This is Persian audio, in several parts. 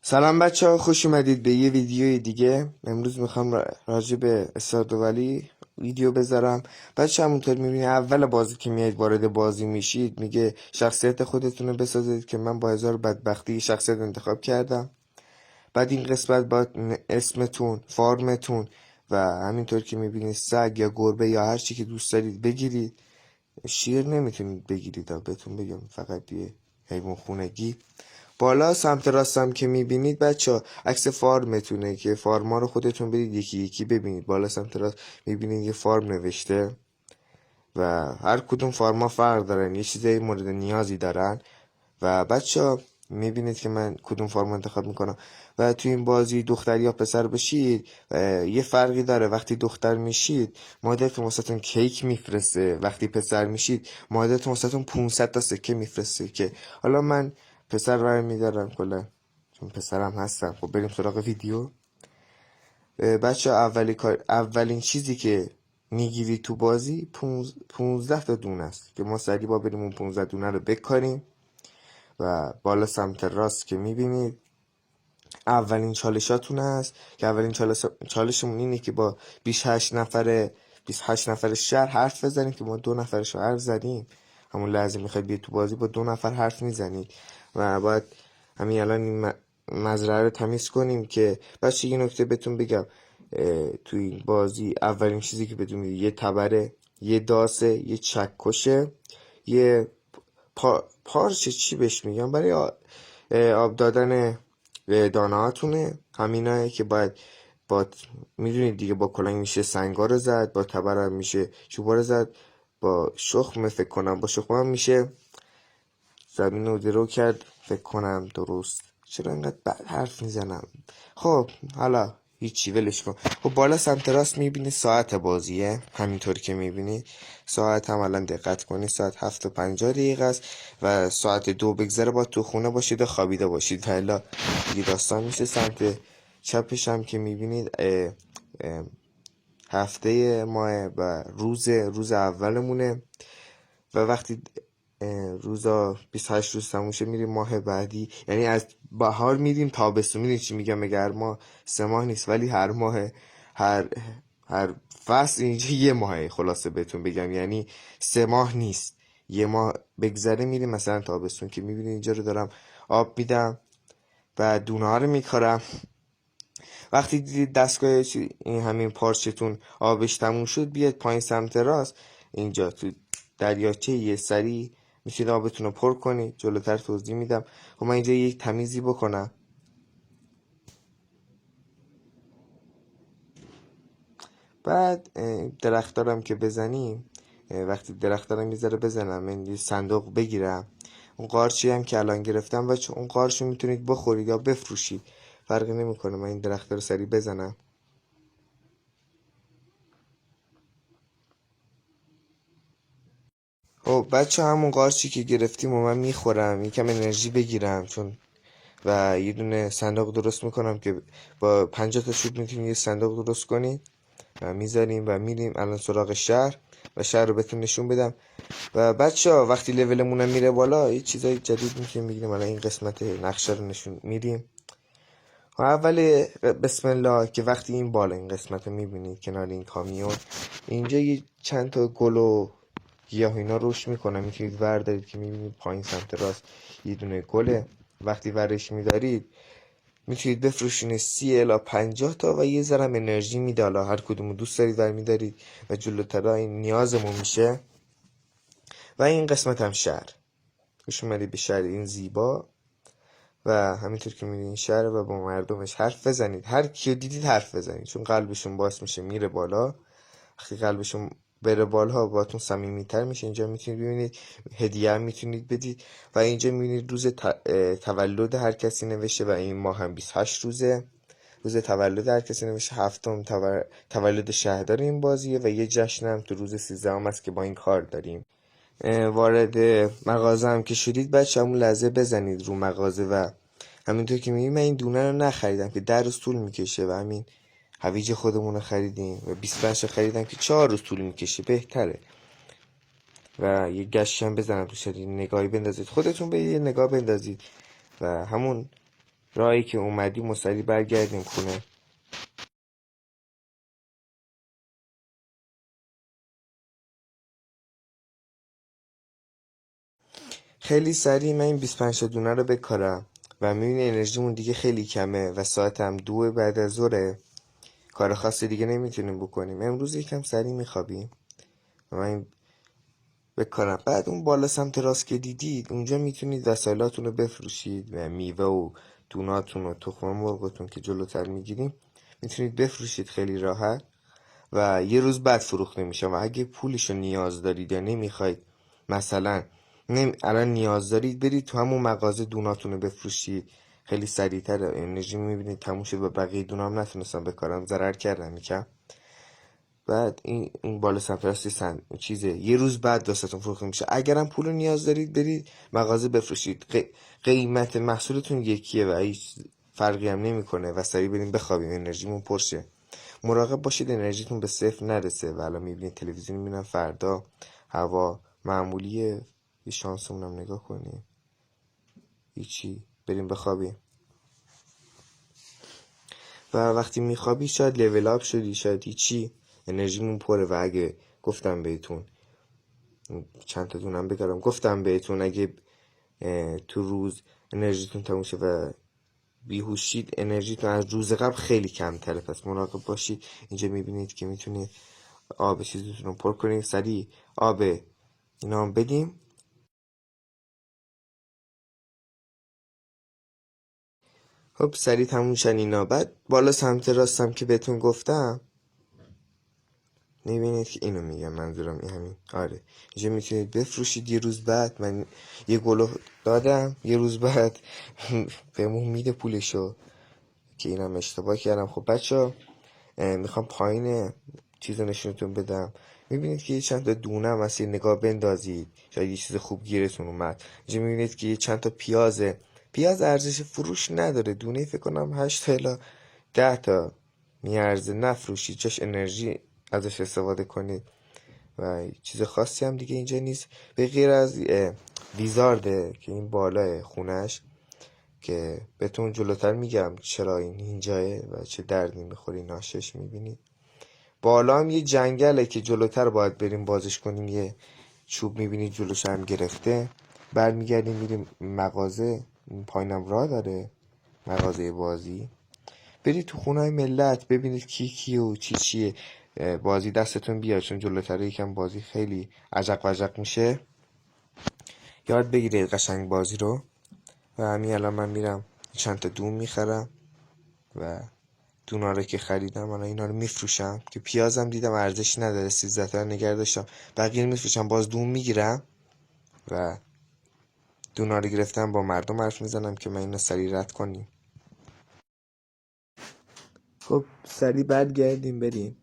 سلام بچه ها، خوش اومدید به یه ویدیوی دیگه. امروز میخوام راجع به استاد ولی ویدیو بذارم. بچه همونطور میبینید اول بازی که میاد وارد بازی میشید میگه شخصیت خودتون رو بسازید که من با هزار بدبختی شخصیت انتخاب کردم. بعد این قسمت با اسمتون، فارمتون و همینطور که میبینید سگ یا گربه یا هر چی که دوست دارید بگیرید. شیر نمیتونید بگیرید بهتون بگم، فقط یه حیوان خونگی. بالا سمت راستم که میبینید بچه ها عکس فارمتونه که فارما رو خودتون برید یکی یکی ببینید. بالا سمت راست میبینید یه فارم نوشته و هر کدوم فارما فرق دارن، یه چیزای مورد نیازی دارن. و بچه ها میبینید که من کدوم فارم انتخاب میکنم. و تو این بازی دختر یا پسر بشید یه فرقی داره. وقتی دختر میشید مادرتون واسهتون کیک میفرسته، وقتی پسر میشید مادرتون واسهتون 500 تا سکه میفرسته. که حالا من پسر برمیدارم کلا چون پسرم هستم. خب بریم سراغ ویدیو. بچه اولین چیزی که میگیری تو بازی 15 تا دونه است که ما سریع با بریم اون 15 دونه رو بکاریم. و بالا سمت راست که میبینید اولین چالشاتون هست که اولین چالشمون اینه که با 28 نفر شهر حرف بزنیم که ما 2 نفرشو حرف زدیم. همون لحظه میخواید بیاد تو بازی با 2 نفر حرف میزنید و باید همین الان این مزرعه رو تمیز کنیم. که بچه یه نکته بهتون بگم، تو این بازی اولین چیزی که بدون یه تبره، یه داسه، یه چکشه، یه پارچه چی بهش میگم برای آب دادن دانه هاتونه. همینایی که باید با میدونید دیگه، با کلنگ میشه سنگا رو زد، با تبر هم میشه چوبا رو زد، با شخم فکر کنم با شخم هم میشه زمین رو درو کرد فکر کنم. درست؟ چرا انقدر بد حرف میزنم؟ خب حالا هیچی، ولش کن. خب بالا سمت راست میبینی ساعت بازیه، همینطور که میبینی ساعت هم الان دقت کنی ساعت 7:50 است و ساعت 2 بگذره با تو خونه باشید و خوابیده باشید. حالا دیگه داستان میشه. سمت چپش هم که میبینید هفته ماه و روز اولمونه. و وقتی روزا 28 روز تموم شه میریم ماه بعدی. یعنی از بهار میریم تابستون. میدونی چی میگم؟ مگر ماه 3 ماه نیست، ولی هر ماه هر هر فصل اینجا یه ماهه. خلاصه بهتون بگم یعنی 3 ماه نیست، یه ماه بگذره میریم مثلا تابستون. که میبینی اینجا رو دارم آب میدم و دونه ها رو میکارم. وقتی دیدید دستگاه این همین پارچتون آبش تموم شد، بیاد پایین سمت راست اینجا تو دریاچه یه سری میشید آبتون رو پر کنید. جلوتر توضیح میدم. خب من اینجا یک تمیزی بکنم. بعد درختارم که بزنیم، وقتی درختارم میذاره بزنم من یه صندوق بگیرم. اون قارچی هم که الان گرفتم بچه، اون قارچ رو میتونید بخورید یا بفروشید، فرقی نمیکنه. من این درخت رو سریع بزنم. خب بچه همون قارچی که گرفتیم و من میخورم یکم انرژی بگیرم چون و یه دونه صندوق درست میکنم که با 50 تا چوب میتونید یه صندوق درست کنید و میذاریم و میریم الان سراغ شهر و شهر رو بهتون نشون بدم. و بچه ها وقتی لولمون هم میره بالا یه چیزای جدید میتونیم بگیریم. الان این قسمت نقشه رو نشون میدیم. اول بسم الله که وقتی این بالا این قسمت رو میبینید کنار این کامیون، اینجا یه چند تا گل و گیاه اینا روش میکنن، میتونید وردارید که میبینید پایین سمت راست یه دونه گله. وقتی ورش میدارید میتونید بفروشین 30 الی 50 تا و یه ذرم انرژی میده. حالا هر کدومو دوست دارید ور میدارید و جلوتر این نیازمون میشه. و این قسمت هم شهر. خوش اومدید به شهر این زیبا و همینطور که میبینید شهر و با مردمش حرف بزنید. هر کیو دیدید حرف بزنید چون قلبشون باز میشه میره بالا. وقتی قلبشون بره بالا باتون صمیمیتر میشه. اینجا میتونید ببینید هدیه هم میتونید بدید و اینجا میبینید روز تولد هر کسی نوشته و این ماه هم 28 روزه. روز تولد هر کسی نوشته. هفتم تولد شهردار این بازیه و یه جشن هم تو روز 13 است که با این کار داریم. وارد مغازه هم که شدید بچه همون لحظه بزنید رو مغازه و همینطور که میبینید من این دونه رو نخریدم که 10 روز طول میکشه و همین هویج خودمون رو خریدیم و 25 خریدم که 4 روز طول میکشه بهتره. و یه گشتی هم بزنم تو شدید نگاهی بندازید خودتون به یه نگاه بندازید و همون راهی که اومدیم و سریع برگردیم خونه. خیلی سریع من این 25 تا دونه رو بکارم و میبینی انرژیمون دیگه خیلی کمه و ساعت هم 2 بعد از ظهره. کار خاصی دیگه نمیتونیم بکنیم. امروز یکم سریع میخوابیم و من این بکارم. بعد اون بالا سمت راست که دیدید اونجا میتونید وسایلاتون رو بفروشید و میوه و دوناتون و تخم مرغتون که جلوتر میگیریم میتونید بفروشید خیلی راحت و یه روز بعد فروخته میشه. و اگه پولشو نیاز دارید یا نمیخواید، مثلا الان نیاز دارید برید تو همون مغازه دوناتون رو بفروشید، خیلی سریعتر انرژی میبینید تموم شد و بقیه دونام نتونستم بکارم، ضرر کردم یکم. بعد این بالا سمت راستی چیزه یه روز بعد داستتون فروخته میشه. اگرم پول نیاز دارید برید مغازه بفروشید، قیمت محصولتون یکیه و هیچ فرقی هم نمیکنه و سریع بریم بخوابیم انرژیمون پرشه. مراقب باشید انرژیتون به صفر نرسه و الان میبینید تلویزیون میبینم فردا هوا معمولیه، یه شانسمونم نگاه کنیم هیچی، بریم بخوابیم. و وقتی میخوابی شاید لول اپ شدی، شاید هیچی، انرژیمون پره. و اگه گفتم بهتون چند تا دونم بگرم، گفتم بهتون اگه تو روز انرژیتون تموم شه و بیهوشید انرژیتون از روز قبل خیلی کمتره، پس مراقب باشید. اینجا میبینید که میتونید آب چیزتون رو پر کنید، سریع آب اینا هم بدیم. خب سریع تموم شن اینا. بعد بالا سمت راستم که بهتون گفتم میبینید که اینو میگم، منظورم این همین. آره اینجا میتونید بفروشید. یه روز بعد من یه گلو دادم، یه روز بعد بهمون میده پولشو که اینم اشتباه کردم. خب بچه میخوام پایین چیز رو نشونتون بدم. میبینید که یه چند تا دونه هم هست، نگاه بندازید شاید یه چیز خوب گیرتون اومد. اینجا میبینید که یه چند تا پیاز ارزش فروش نداره، دونه فکر کنم 8 تا الی 10 تا میارزه، نفروشید جاش انرژی ازش استفاده کنید و چیز خاصی هم دیگه اینجا نیست به غیر از ویزارده که این بالای خونش که بهتون جلوتر میگم چرا اینجاه و چه دردی میخوری ناشش. میبینید بالا هم یه جنگله که جلوتر باید بریم بازش کنیم، یه چوب میبینید جلوش هم گرفته. برمیگردیم میریم مغازه، پایینم راه داره مغازه بازی، برید تو خونه ملت ببینید کی کیه و چی چیه. بازی دستتون بیاد چون جلوتر یکم بازی خیلی عجق وجق میشه، یاد بگیرید قشنگ بازی رو. و همین الان من میرم چند تا دون میخرم و دونا رو که خریدم الان اینا رو میفروشم که پیازم دیدم ارزش نداره 13 تا نگه داشتم، بقیه میفروشم باز دون میگیرم و دونا رو گرفتم با مردم حرف میزنم که من اینو سریع رد کنیم. خب سریع برگردیم بریم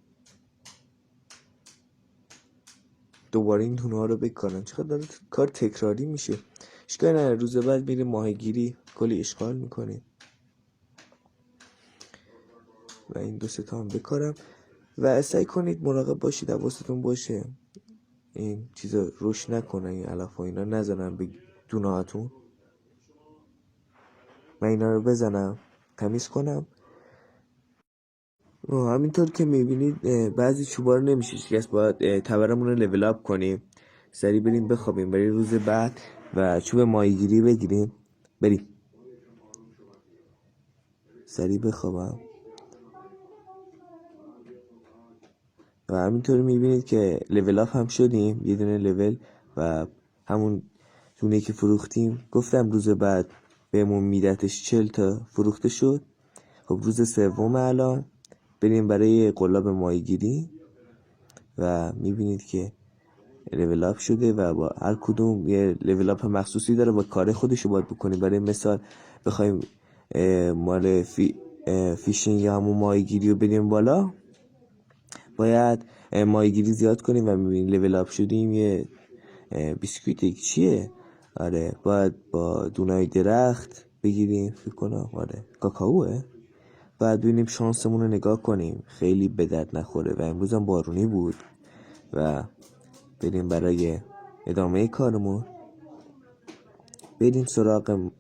دوباره این دونه ها رو بکنم. چقدر کار تکراری میشه. اشکال نداره روز بعد میریم ماهیگیری کلی اشغال میکنیم و این دو سه تا هم بکارم. و سعی کنید مراقب باشید، حواستون باشه این چیزا روش نکنن، این علف و اینا نزنن به دونه هاتون. من اینا رو بزنم تمیز کنم. همینطور که میبینید بعضی چوبا رو نمیشه شکست، باید تبرمون رو لول اپ کنیم، سریع بریم بخوابیم برای روز بعد و چوب ماهیگیری بگیریم بریم سریع بخوابم. و همینطور میبینید که لول اپ هم شدیم، یه دونه لول و همون دونه که فروختیم گفتم روز بعد بهمون میدتش 40 تا فروخته شد. خب روز سوم الان بریم برای قلاب ماهیگیری و میبینید که لول اپ شده و با هر کدوم یه لول اپ مخصوصی داره و کار خودشو باید بکنیم. برای مثال بخوایم مال فیشینگ یا همون ماهیگیری رو بریم بالا باید ماهیگیری زیاد کنیم و میبینیم لول اپ شدیم یه بیسکویت چیه، آره باید با دونای درخت بگیریم فکر کنم، آره کاکائوه. بعد ببینیم شانسمون رو نگاه کنیم خیلی به درد نخوره و امروز هم بارونی بود و بریم برای ادامه کارمون. بریم سراغ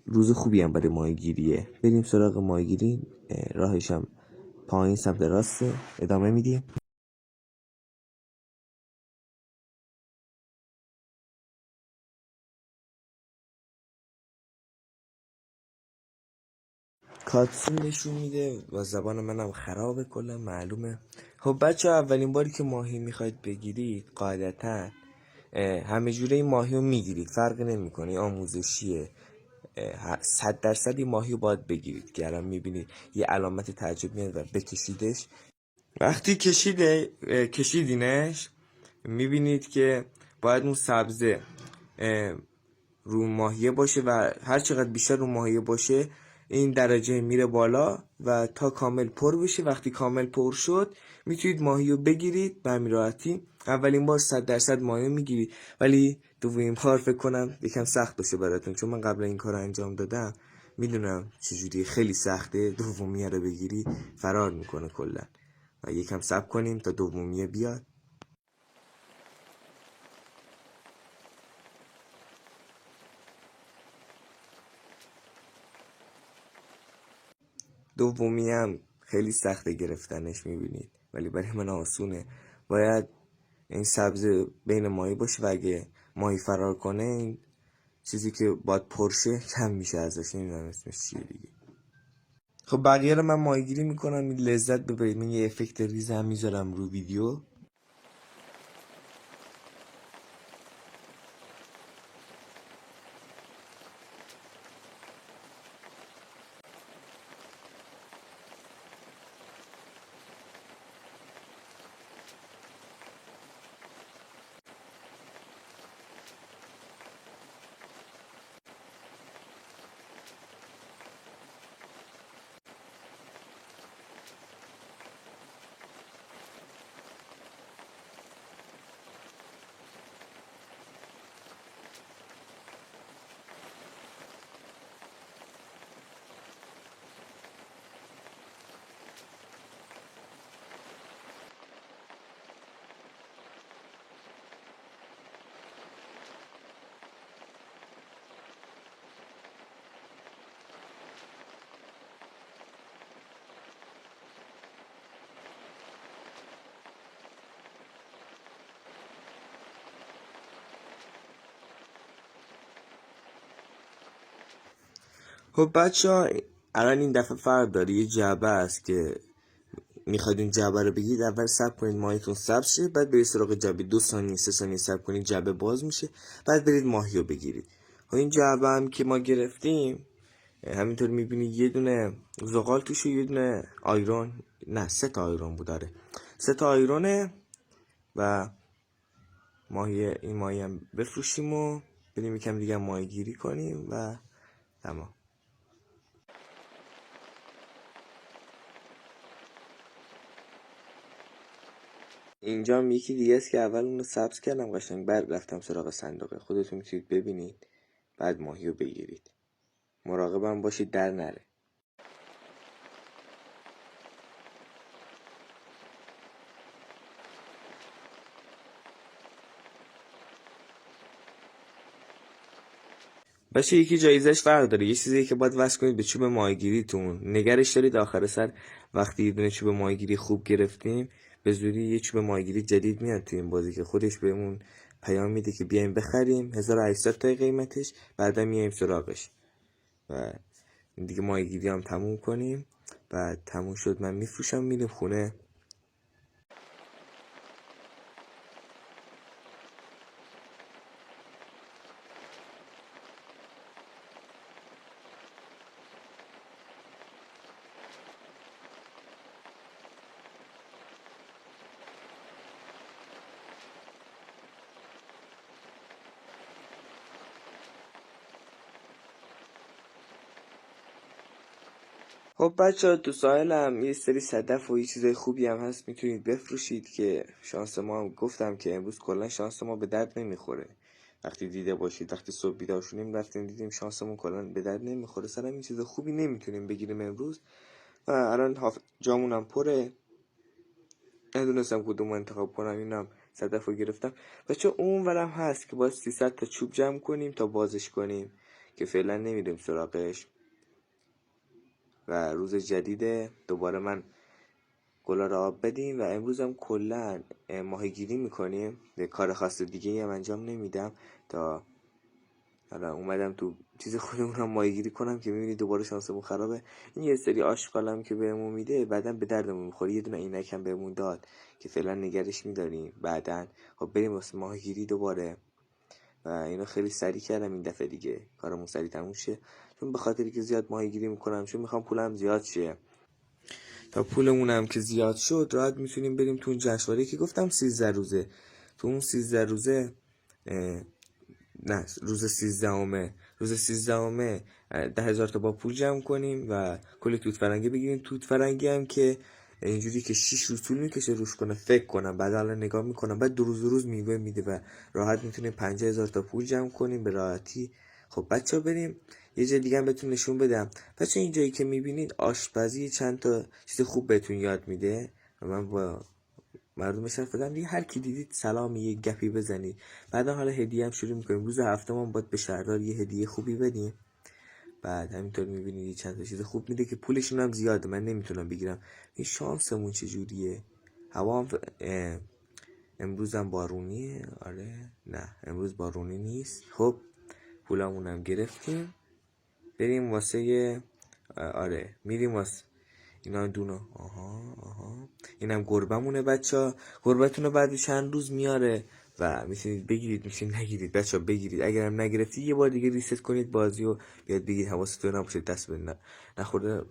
روز خوبی هم برای ماهیگیریه. بریم سراغ ماهیگیری. راهش هم پایین سمت راسته، ادامه میدیم. کاتسین نشون میده و زبان منم خرابه کلا معلومه. خب بچه اولین باری که ماهی میخواید بگیرید قاعدتا همه جوره این ماهی رو میگیرید، فرقی نمیکنه، آموزشیه. 100% این ماهی رو باید بگیرید که الان میبینید یه علامت تعجب میاد و بکشیدش. وقتی کشیدینش میبینید که باید اون سبزه رو ماهیه باشه و هر چقدر بیشتر رو ماهیه باشه این درجه میره بالا و تا کامل پر بشه. وقتی کامل پر شد میتونید ماهی رو بگیرید به همین راحتی. اولین بار 100% ماهی میگیرید، ولی دومین بار فکر کنم یکم سخت باشه براتون، چون من قبل این کار انجام دادم، میدونم چجوری خیلی سخته. دومیه رو بگیری فرار میکنه کلا و یکم صبر کنیم تا دومیه بیاد. دومی هم خیلی سخته گرفتنش میبینید، ولی برای من آسونه. باید این سبز بین ماهی باشه و اگه ماهی فرار کنه این چیزی که باید پرشه کم میشه ازش، نمیدونم اسمش چیه دیگه. خب بقیه رو من ماهیگیری میکنم، این لذت ببرید. من یه افکت ریز هم میذارم رو ویدیو. خب بچه ها الان این دفعه فرق داره، یه جعبه است که میخواید این جعبه رو بگیرید. اول صبر کنید ماهیتون سبز شه، بعد برید سراغ جعبه. 2 ثانیه 3 ثانیه صبر کنید جعبه باز میشه، بعد برید ماهی رو بگیرید. خب این جعبه هم که ما گرفتیم همینطور میبینید یه دونه زغال توش و یه دونه آیرون، نه 3 تا آیرون بود داره، 3 تا آیرونه. و این ماهی هم بفروشیم و بریم یکم دیگه ماهی گیری کنیم و تمام. اینجا هم یکی دیگه است که اول اونو سبز کردم قشنگ، بعد رفتم سراغ صندوقه. خودتون میتونید ببینید بعد ماهی رو بگیرید. مراقبم باشید در نره. باشه یکی جایزش فرق داره. یه چیزی که باید وصل کنید به چوب ماهیگیریتون، نگرش دارید آخر سر وقتی یه دونه چوب ماهیگیری خوب گرفتیم به زودی یه چوب ماهیگیری جدید میاد تو این بازی که خودش بهمون پیام میده که بیایم بخریم، 1800 تا قیمتش، بعدا میایم سراغش و دیگه ماهیگیری هم تموم کنیم. بعد تموم شد من میفروشم، میریم خونه. خب بچه ها تو ساحل هم یه سری صدف و یه چیزای خوبی هم هست میتونید بفروشید که شانس ما هم گفتم که امروز کلا شانس ما به درد نمیخوره. وقتی دیده باشید وقتی صبح بیدار شدیم رفتیم دیدیم شانسمون کلا به درد نمیخوره، سر این چیز خوبی نمیتونیم بگیریم امروز. و الان جامون هم پره، ندونستم کدوم انتخاب کنم، اینم صدف رو گرفتم. بچه اون ورم هست که باید 300 تا چوب جمع کنیم تا بازش کنیم که فعلا نمیریم سراغش و روز جدیده دوباره من گلا رو آب بدیم. و امروز هم کلا ماهیگیری میکنیم، کار خاص دیگه هم انجام نمیدم تا حالا اومدم تو چیز خودمون هم ماهیگیری کنم که میبینی دوباره شانسمون خرابه. این یه سری آشغالم که بهمون میده بعدن به دردمون میخوره. یه دونه عینک هم بهمون داد که فعلا نگرش میداریم، بعدن خب بریم واسه ماهیگیری دوباره. و اینو خیلی سریع کردم این دفعه دیگه، کارمون سریع تموم شه، چون به خاطری که زیاد ماهیگیری میکنم، چون میخوام پولم زیاد شه. تا پولمونم که زیاد شد راحت میتونیم بریم تو اون جشنواره که گفتم 13 روزه. تو اون 13 روزه نه روز 13 روز 13 10,000 تا با پول جمع کنیم و کلی توت فرنگی بگیریم. توت فرنگی هم که اینجوری که 6 روز طول میکشه روش کنه، فکر کنم بعد حالا نگاه میکنم، بعد 2 روز میوه میده و راحت میتونیم 50,000 تا پول جمع کنیم به راحتی. خب بچه بریم یه جای دیگه هم بهتون نشون بدم. بچه این جایی که میبینید آشپزی چند تا چیز خوب بهتون یاد میده و من با مردمش حرف بزنم دیگه. هر کی دیدید سلام یه گپی بزنید. بعدا حالا هدیه هم شروع میکنیم. روز هفته ما باید به شهردار یه هدیه خوبی بدیم. بعد همینطور میبینید چند تا چیز خوب میده که پولشون هم زیاده، من نمیتونم بگیرم. این شانسمون چجوریه. هوا هم امروز هم بارونیه. آره نه امروز بارونی نیست. خب پولمون هم گرفتیم، بریم واسه آره میریم واسه اینا دونو. آها اینم گربمونه بچه. گربتون بعد چند روز میاره و میتونید بگیرید، میتونید نگیرید. بچه بگیرید، اگرم نگرفتی یه بار دیگه ریست کنید بازی و بیاد بگید. حواستون نباشه دست به نخورده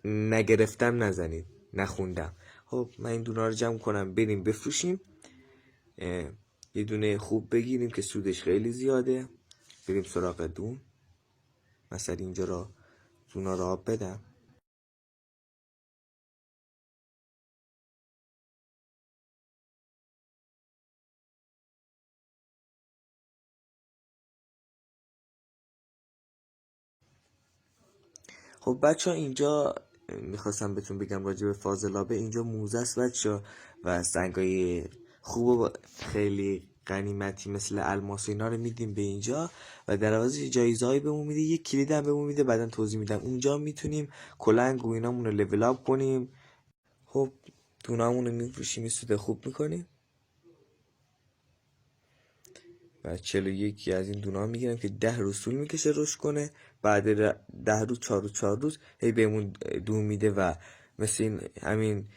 نگرفتم نزنید، نخوندم. خب من این دونا رو جمع کنم بریم بفروشیم، یه دونه خوب بگیریم که سودش خیلی زیاده. بریم سراغ دون. مثلا اینجا را دونا را آب بدم. خب بچه ها اینجا میخواستم بهتون بگم راجع به فاضلابه. اینجا موزه است بچه ها و سنگای خوب و خیلی غنیمتی مثل الماس اینا رو میدیم به اینجا و در عوض جایزه هایی بهمون میده. یک کلید هم بهمون میده، بعدا توضیح میدم. اونجا میتونیم کلنگ و اینامون رو لول اپ کنیم. خب دونامون رو میفروشیم، سود خوب میکنیم و 41 از این دونا میگیرم که 10 روز طول میکشه رشد کنه. بعد 10 روز 4 روز هی بهمون دون میده و مثل این همین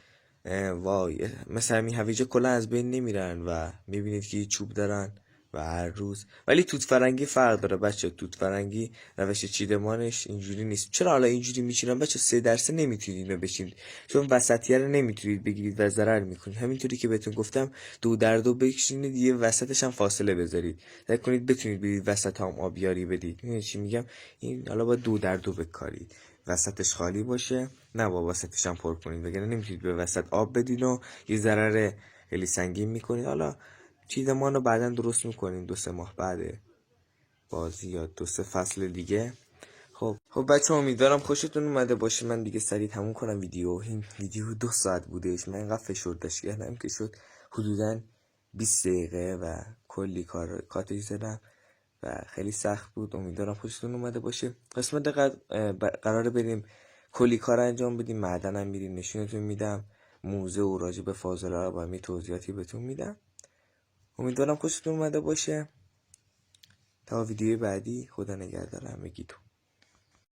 وای مثل همین هویجه کلا از بین نمیرن و میبینید که چوب دارن و هر روز. ولی توت فرنگی فرق داره بچه. توت فرنگی روش چیدمانش اینجوری نیست. چرا حالا اینجوری میچینم بچه؟ 3 درصد نمیتونید اینو بچینید، چون وسطیه رو نمیتونید بگیرید و ضرر میکنید. همینطوری که بهتون گفتم 2 در 2 بچینید، یه وسطش هم فاصله بذارید، فکر کنید بتونید برید وسط هم آبیاری بدید. میدونید چی میگم؟ این حالا باید 2 در 2 بکارید، وسطش خالی باشه، نه با وسطش هم پر کنید، وگرنه نمیتونید به وسط آب بدید و یه ضرر خیلی سنگین میکنید. حالا چیدمان رو بعدا درست میکنیم 2-3 ماه بعد بازی یا 2-3 فصل دیگه. خب بچه امیدوارم خوشتون اومده باشه. من دیگه سریع تموم کنم ویدیو. این ویدیو 2 ساعت بودش، من اینقدر فشردش کردم که شد حدودا 20 دقیقه و کلی کاتش زدم و خیلی سخت بود. امیدوارم خوشتون اومده باشه. قسمت قراره بریم کلی کار انجام بدیم، معدن هم میریم نشونتون میدم، موزه و راجع به فاضله ها با می توضیحاتی بهتون میدم. امیدوارم خوشتون اومده باشه. تا ویدیو بعدی، خدا نگهدار همگیتون.